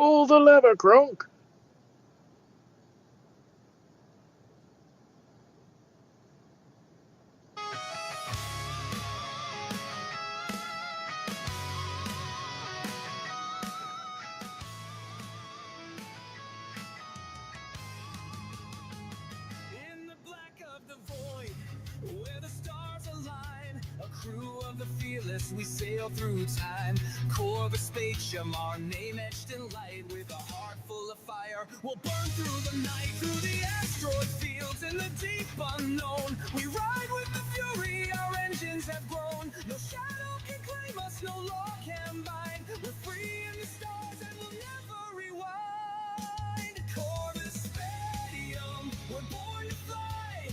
Pull the lever, Kronk. In the black of the void, where the stars align, a crew of the fearless, we sail through time. Corvus Spatium, our name etched in light, with a heart full of fire, we'll burn through the night, through the asteroid fields in the deep unknown. We ride with the fury, our engines have grown. No shadow can claim us, no law can bind. We're free in the stars and we'll never rewind. Corvus Spatium, we're born to fly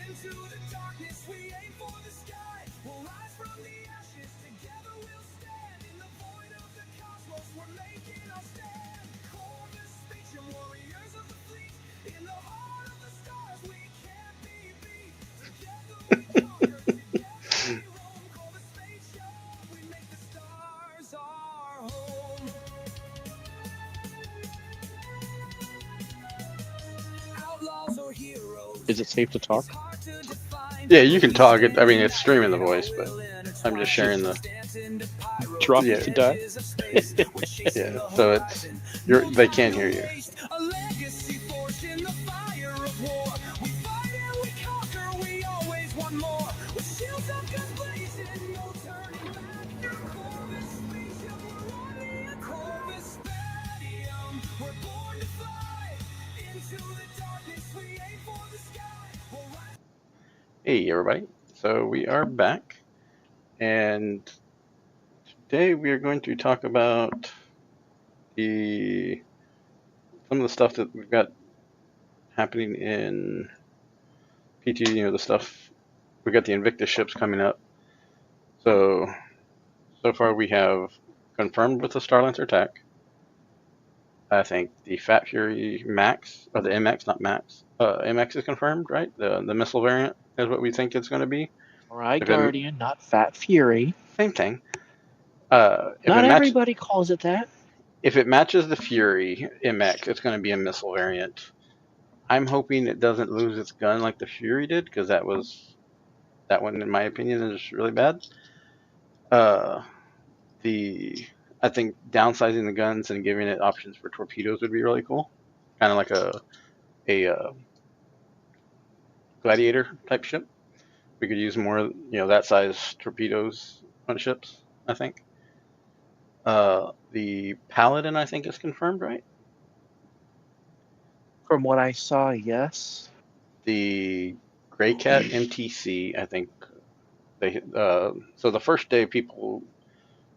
into the darkness. We aim for the sky. We'll rise from the ashes. Together we'll stand in the void of the cosmos. We're making our stand. Corvus Spatium, warriors of the fleet. In the heart of the stars, we can't be beat. Together we conquer. Together we roam. Corvus Spatium, we make the stars our home. Outlaws or heroes. Is it safe to talk? Yeah, you can talk. I mean, it's streaming the voice, but I'm just sharing the. Drop Yeah. to die. Yeah, so it's they can't hear you. A legacy forged in the fire of war. We fight and we conquer, we always want more. With shields up guns blazing, no turning back. Corvus Spatium, we're running a Corvus Spatium. We're born to fly into the darkness. We aim for the sky. We'll rise. Hey, everybody. So we are back, and today we are going to talk about some of the stuff that we've got happening in PT. You know, the stuff we got the Invictus ships coming up. So far we have confirmed with the Starlancer attack. I think the Fat Fury Max, or the MX, not Max. MX is confirmed, right? The missile variant is what we think it's going to be. Alright, If it- Guardian, not Fat Fury. Same thing. Not everybody calls it that. If it matches the Fury MX, it's going to be a missile variant. I'm hoping it doesn't lose its gun like the Fury did, because that one, in my opinion, is really bad. I think downsizing the guns and giving it options for torpedoes would be really cool. Kind of like a gladiator type ship. We could use more, that size torpedoes on ships, I think. The Paladin, I think, is confirmed, right? From what I saw, yes. The Grey Cat MTC, I think so the first day people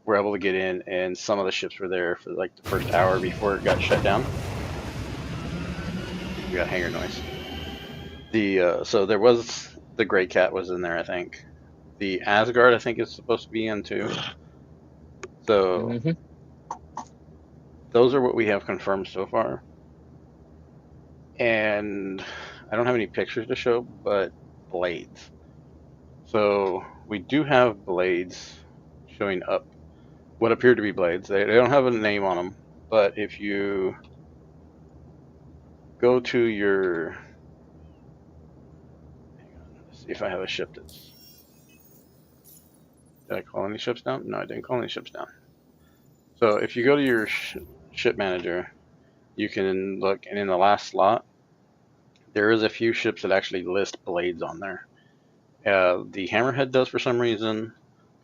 were able to get in, and some of the ships were there for like the first hour before it got shut down. We got hangar noise. So there was the Grey Cat was in there, I think. The Asgard, I think, is supposed to be in too. So those are what we have confirmed so far. And I don't have any pictures to show, but blades. So we do have blades showing up. What appear to be blades. They don't have a name on them, but if you go to your, hang on, let's see if I have a ship that's. Did I call any ships down? No, I didn't call any ships down. So if you go to your ship manager, you can look, and in the last slot, there is a few ships that actually list blades on there. The Hammerhead does for some reason,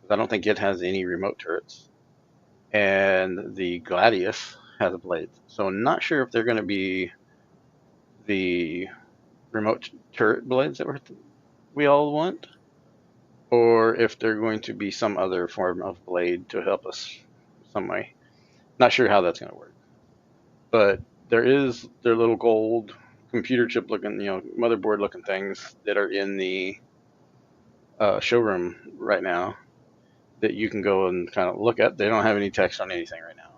because I don't think it has any remote turrets. And the Gladius has a blade. So I'm not sure if they're going to be the remote turret blades that we all want, or if they're going to be some other form of blade to help us some way. Not sure how that's going to work. But there is their little gold computer chip looking, motherboard looking things that are in the showroom right now that you can go and kind of look at. They don't have any text on anything right now.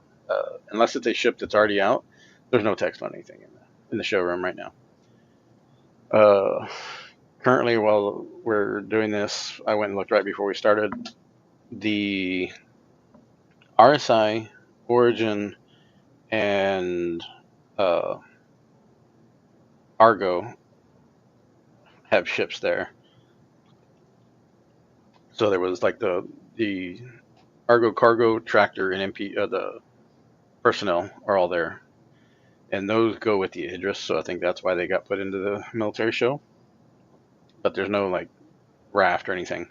Unless it's a ship that's already out, there's no text on anything in the showroom right now. Currently, while we're doing this, I went and looked right before we started. The RSI, Origin, and Argo have ships there. So there was like the Argo cargo, tractor, and MP. The personnel are all there, and those go with the Idris. So I think that's why they got put into the military show. But there's no like raft or anything.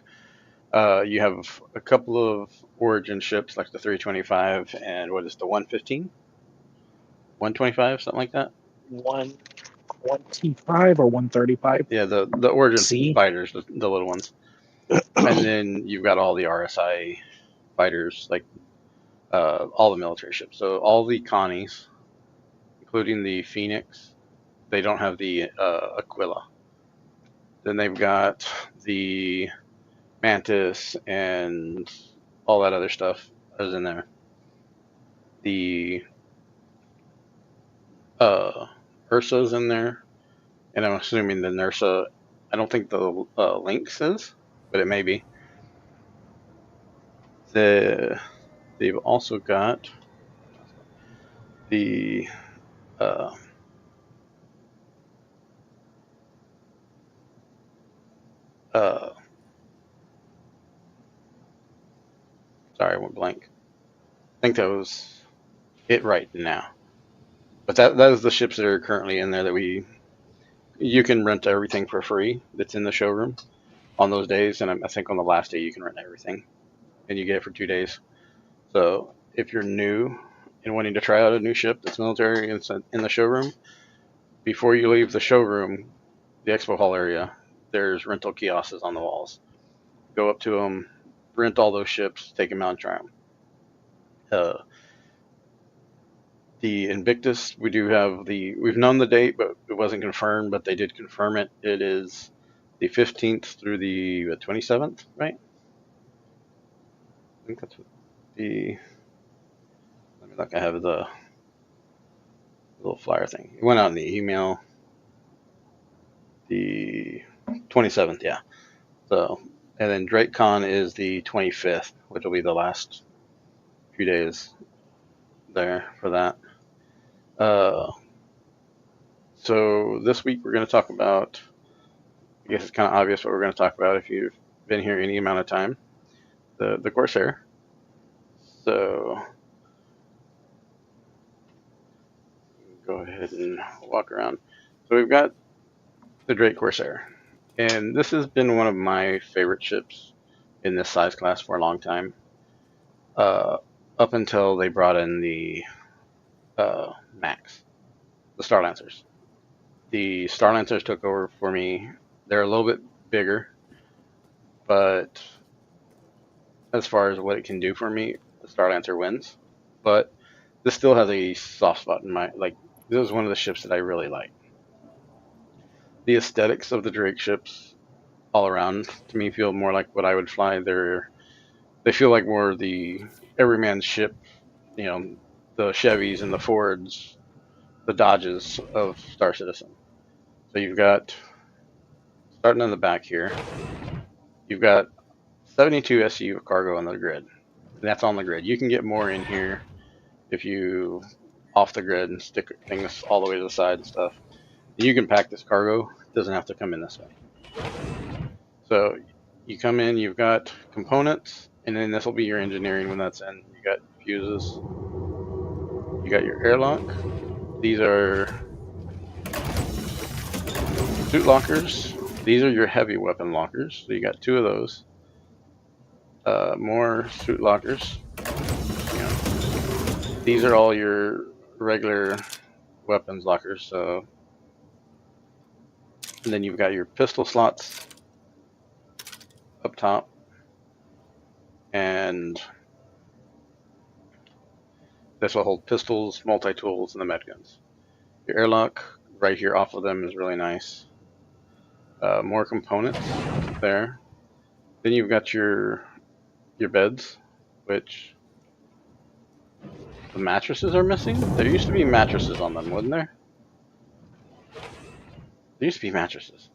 You have a couple of Origin ships like the 325 and what is the 115, 125, something like that. 125 or 135. Yeah, the Origin C. fighters, the little ones, and then you've got all the RSI fighters, like all the military ships. So all the Connies, including the Phoenix, they don't have the Aquila. Then they've got the Mantis and all that other stuff is in there. The Ursa's in there, and I'm assuming the Nursa. I don't think the Lynx is, but it may be. They've also got the sorry, I went blank. I think that was it right now. But that is the ships that are currently in there that you can rent everything for free that's in the showroom on those days, and I think on the last day you can rent everything, and you get it for 2 days. So if you're new and wanting to try out a new ship that's military in the showroom, before you leave the showroom, the expo hall area, there's rental kiosks on the walls. Go up to them, rent all those ships, take them out and try them. The Invictus, we've known the date, but it wasn't confirmed, but they did confirm it. It is the 15th through the 27th, right? I think that's what let me look, I have the little flyer thing. It went out in the email. The 27th, yeah. So, and then DrakeCon is the 25th, which will be the last few days there for that. So this week we're going to talk about, I guess it's kind of obvious what we're going to talk about if you've been here any amount of time, the Corsair. So go ahead and walk around. So we've got the Drake Corsair, and this has been one of my favorite ships in this size class for a long time, up until they brought in the Max, the Star Lancers. The Star Lancers took over for me. They're a little bit bigger, but as far as what it can do for me, the Star Lancer wins. But this still has a soft spot in my, like, this is one of the ships that I really like. The aesthetics of the Drake ships all around to me feel more like what I would fly. They feel like more the everyman's ship, you know, the Chevys and the Fords, the Dodges of Star Citizen. So you've got, starting on the back here, you've got 72 SU of cargo on the grid. And that's on the grid. You can get more in here if you off the grid and stick things all the way to the side and stuff. You can pack this cargo. It doesn't have to come in this way. So you come in, you've got components, and then this will be your engineering when that's in. You got fuses. You got your airlock. These are suit lockers. These are your heavy weapon lockers. So you got 2 of those. More suit lockers. You know, these are all your regular weapons lockers. So, and then you've got your pistol slots up top, and this will hold pistols, multi-tools, and the med guns. Your airlock right here off of them is really nice. More components there. Then you've got your beds, which the mattresses are missing. There used to be mattresses on them, wasn't there? There used to be mattresses,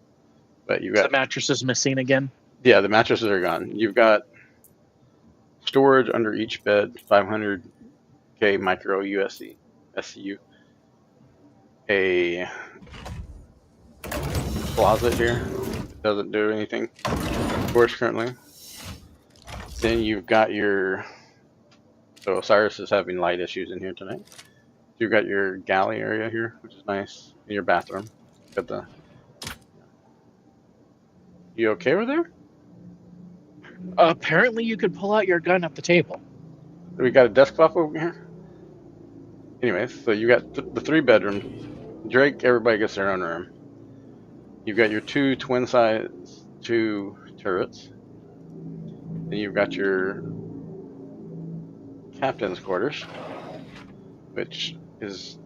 but you got the mattresses missing again. Yeah, the mattresses are gone. You've got storage under each bed, 500K micro USD. SCU. A closet here. It doesn't do anything for us currently. Then you've got your... So Osiris is having light issues in here tonight. You've got your galley area here, which is nice. In your bathroom. Got the... You okay over there? Apparently, you could pull out your gun at the table. We got a desktop over here. Anyways, so you got the 3 bedrooms. Drake, everybody gets their own room. You've got your 2 twin size 2 turrets. Then you've got your captain's quarters, which is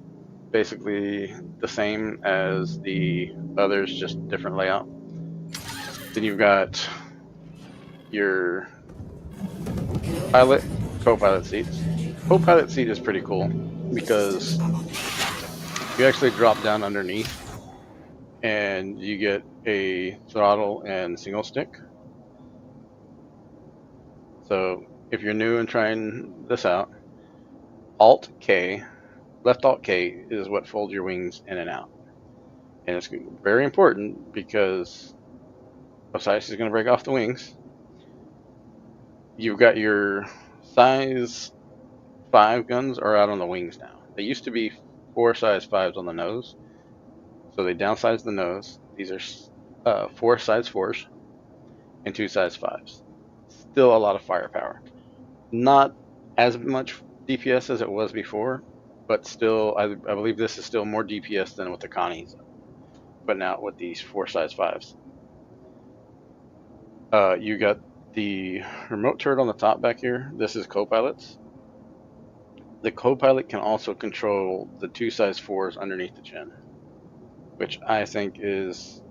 basically the same as the others, just different layout. Then you've got your pilot, co-pilot seats. Co-pilot seat is pretty cool because you actually drop down underneath and you get a throttle and single stick. So if you're new and trying this out, Alt K, left Alt K is what folds your wings in and out. And it's very important because Osiris is going to break off the wings. You've got your size 5 guns are out on the wings now. They used to be 4 size 5s on the nose. So they downsized the nose. These are 4 size 4s and 2 size 5s. Still a lot of firepower. Not as much DPS as it was before, but still, I believe this is still more DPS than what the Connie's putting out with these 4 size 5s. You got the remote turret on the top back here. This is co-pilots. The co-pilot can also control the 2 size 4s underneath the chin, which I think is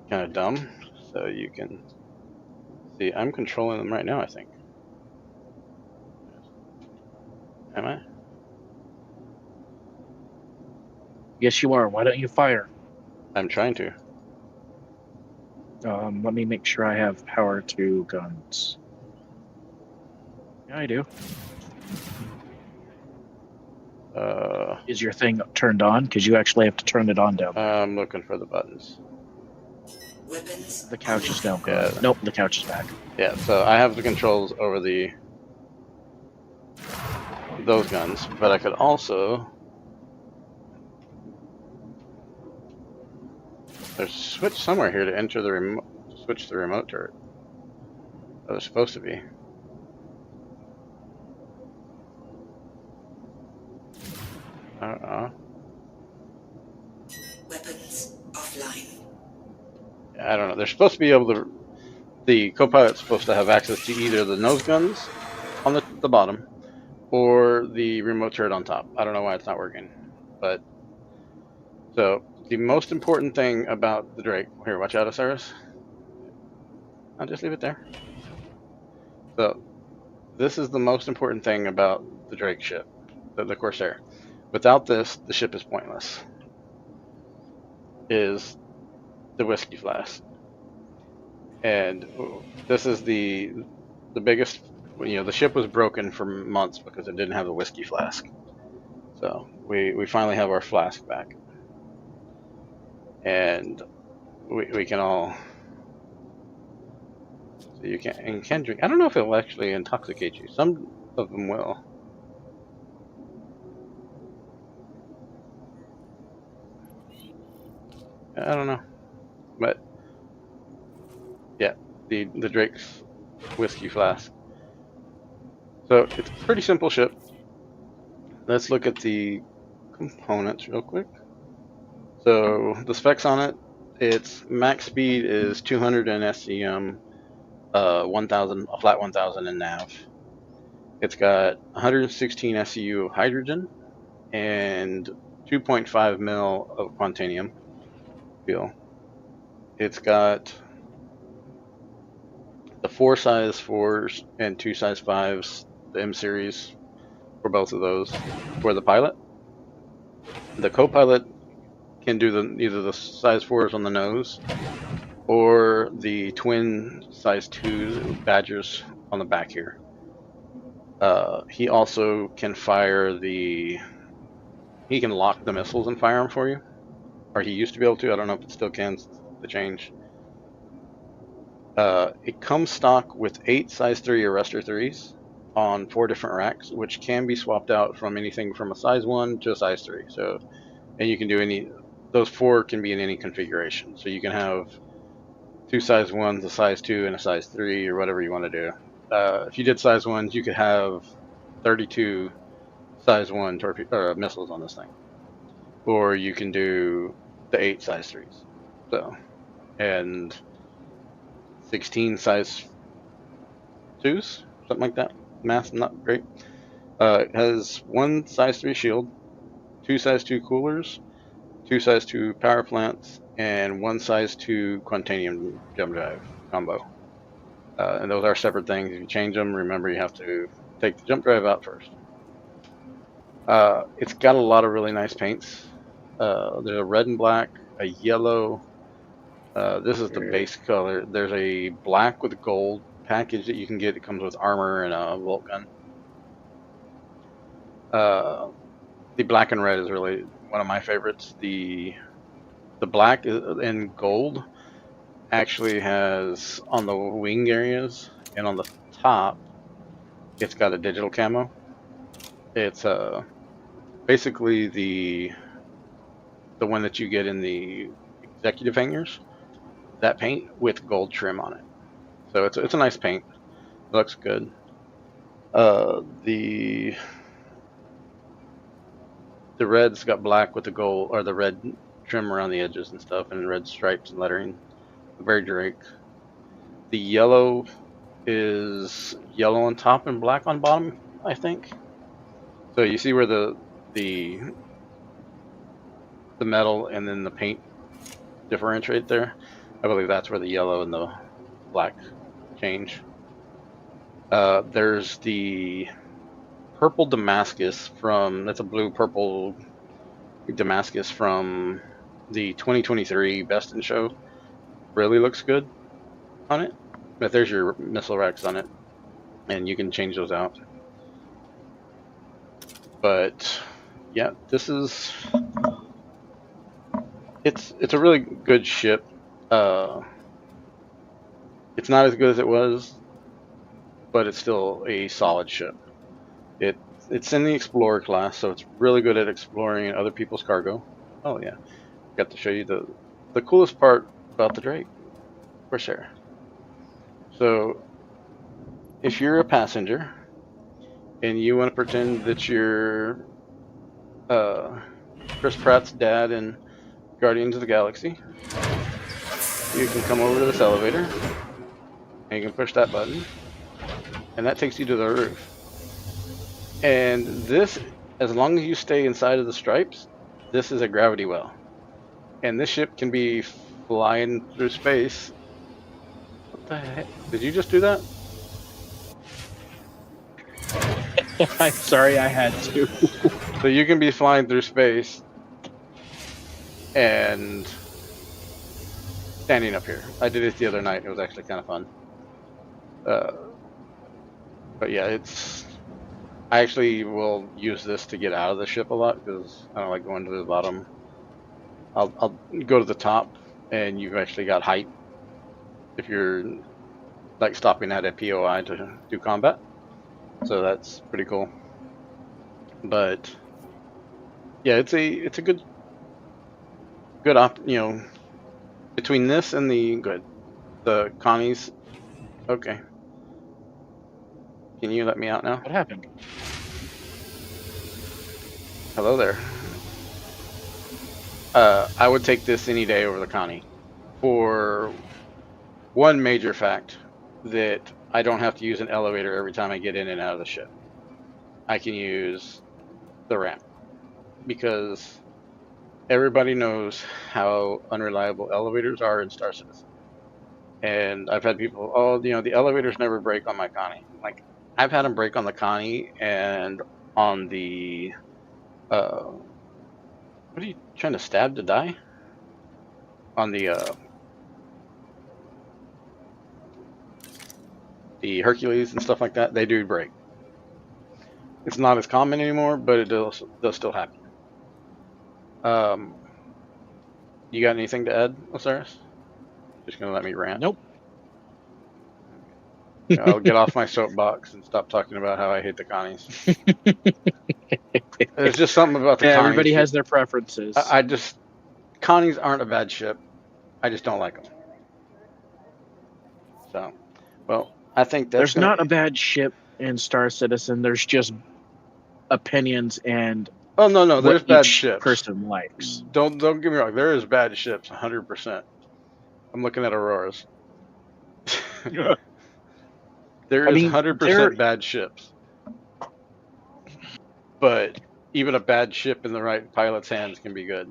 kind of dumb. So you can see I'm controlling them right now, I think. Am I? Yes, you are. Why don't you fire? I'm trying to. Let me make sure I have power to guns. Yeah, I do. Is your thing turned on? Because you actually have to turn it on down. I'm looking for the buttons. The couch is now gone. Yeah. Nope, the couch is back. Yeah, so I have the controls over those guns, but I could also... There's a switch somewhere here to enter the remote, switch the remote turret. That was supposed to be. Weapons offline. I don't know. They're supposed to be able to... The co-pilot's supposed to have access to either the nose guns on the bottom or the remote turret on top. I don't know why it's not working. But... So, the most important thing about the Drake... Here, watch out, Osiris. I'll just leave it there. So, this is the most important thing about the Drake ship, the Corsair. Without this, the ship is pointless. Is the whiskey flask. And this is the biggest... You know, the ship was broken for months because it didn't have the whiskey flask. So, we finally have our flask back. And we can all... So you can drink. I don't know if it will actually intoxicate you. Some of them will. I don't know, but yeah, the Drake's whiskey flask. So it's a pretty simple ship. Let's look at the components real quick. So the specs on it: its max speed is 200 in SCM, 1000, a flat 1000 in nav. It's got 116 SCU of hydrogen and 2.5 mil of quantanium fuel. It's got the 4 size 4s and 2 size 5s, the M series for both of those. For the pilot, the co-pilot can do either the size 4s on the nose or the twin size 2s Badgers on the back here. He also can fire the he can lock the missiles and fire them for you, or he used to be able to. I don't know if it still can. The change. It comes stock with 8 size 3 arrestor 3s on 4 different racks, which can be swapped out from anything from a size 1 to a size 3. So, and you can do any. Those 4 can be in any configuration. So you can have 2 size 1s, a size 2, and a size 3, or whatever you want to do. If you did size 1s, you could have 32 size 1 missiles on this thing. Or you can do the 8 size 3s. So, and 16 size 2s, something like that. Math's not great. It has 1 size 3 shield, 2 size 2 coolers, 2 size 2 power plants, and 1 size 2 quantanium jump drive combo. And those are separate things. If you change them, remember you have to take the jump drive out first. It's got a lot of really nice paints. There's a red and black, a yellow. This is the base color. There's a black with gold package that you can get. It comes with armor and a bolt gun. The black and red is really one of my favorites. The black and gold actually has on the wing areas and on the top, it's got a digital camo. It's basically the one that you get in the executive hangars. That paint with gold trim on it. So it's a nice paint. It looks good. The red's got black with the gold, or the red trim around the edges and stuff, and red stripes and lettering. Very Drake. The yellow is yellow on top and black on bottom, I think. So you see where the metal and then the paint differentiate there. I believe that's where the yellow and the black change. There's the purple Damascus that's a blue purple Damascus from the 2023 Best in Show. Really looks good on it. But there's your missile racks on it, and you can change those out. But yeah, this is it's a really good ship. It's not as good as it was, but it's still a solid ship. It's in the Explorer class, so it's really good at exploring other people's cargo. Oh yeah, got to show you the coolest part about the Drake, for sure. So, if you're a passenger and you want to pretend that you're Chris Pratt's dad in Guardians of the Galaxy, you can come over to this elevator and you can push that button, and that takes you to the roof. And this, as long as you stay inside of the stripes, this is a gravity well. And this ship can be flying through space. What the heck? Did you just do that? I'm sorry, I had to. So you can be flying through space and standing up here. I did it the other night. It was actually kind of fun. But yeah, I actually will use this to get out of the ship a lot because I don't like going to the bottom. I'll go to the top, and you've actually got height if you're like stopping at a POI to do combat. So that's pretty cool. But yeah, it's a good between this and the Connie's. Okay. Can you let me out now? What happened? Hello there. I would take this any day over the Connie for one major fact, that I don't have to use an elevator every time I get in and out of the ship. I can use the ramp because everybody knows how unreliable elevators are in Star Citizen. And I've had people, the elevators never break on my Connie. Like, I've had them break on the Connie and on the, what are you trying to stab to die? On the Hercules and stuff like that, they do break. It's not as common anymore, but it does still happen. You got anything to add, Osiris? Just gonna let me rant. Nope. I'll get off my soapbox and stop talking about how I hate the Connies. There's just something about the Yeah, Connies. everybody has their preferences. I just Connies aren't a bad ship. I just don't like them. So, well, I think There's not a bad ship in Star Citizen. There's just opinions and oh no, there's what bad each ships. person likes. Don't get me wrong. There is bad ships, 100%. I'm looking at Auroras. There is 100% bad ships. But even a bad ship in the right pilot's hands can be good.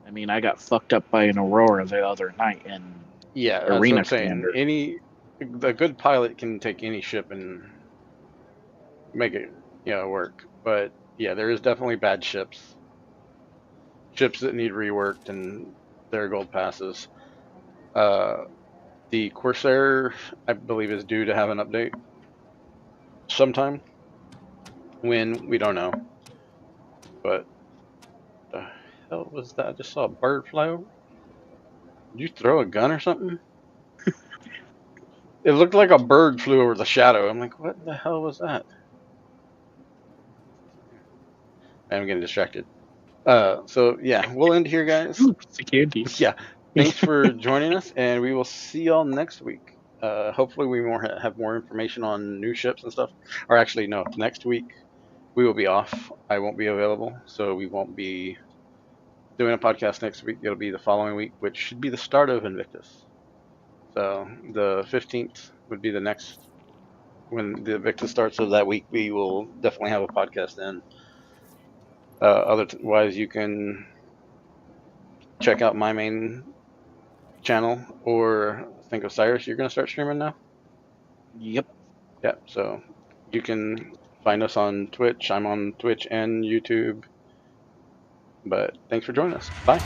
I mean, I got fucked up by an Aurora the other night in Yeah, that's Arena what I'm saying. Commander. A good pilot can take any ship and make it, work. But yeah, there is definitely bad ships. Ships that need reworked and their gold passes. The Corsair, I believe, is due to have an update sometime. When, we don't know. But the hell was that? I just saw a bird fly over. Did you throw a gun or something? It looked like a bird flew over the shadow. I'm like, what the hell was that? I'm getting distracted. So yeah, we'll end here, guys. Ooh, it's a candy. Yeah, thanks for joining us, and we will see y'all next week. Hopefully we have more information on new ships and stuff. Or actually, no, next week we will be off. I won't be available, so we won't be doing a podcast next week. It'll be the following week, which should be the start of Invictus. So the 15th would be the next when the Invictus starts of that week. We will definitely have a podcast then. Otherwise, you can check out my main channel, or think of Cyrus. You're gonna start streaming now. Yep. Yeah. So you can find us on Twitch. I'm on Twitch and YouTube. But thanks for joining us. Bye.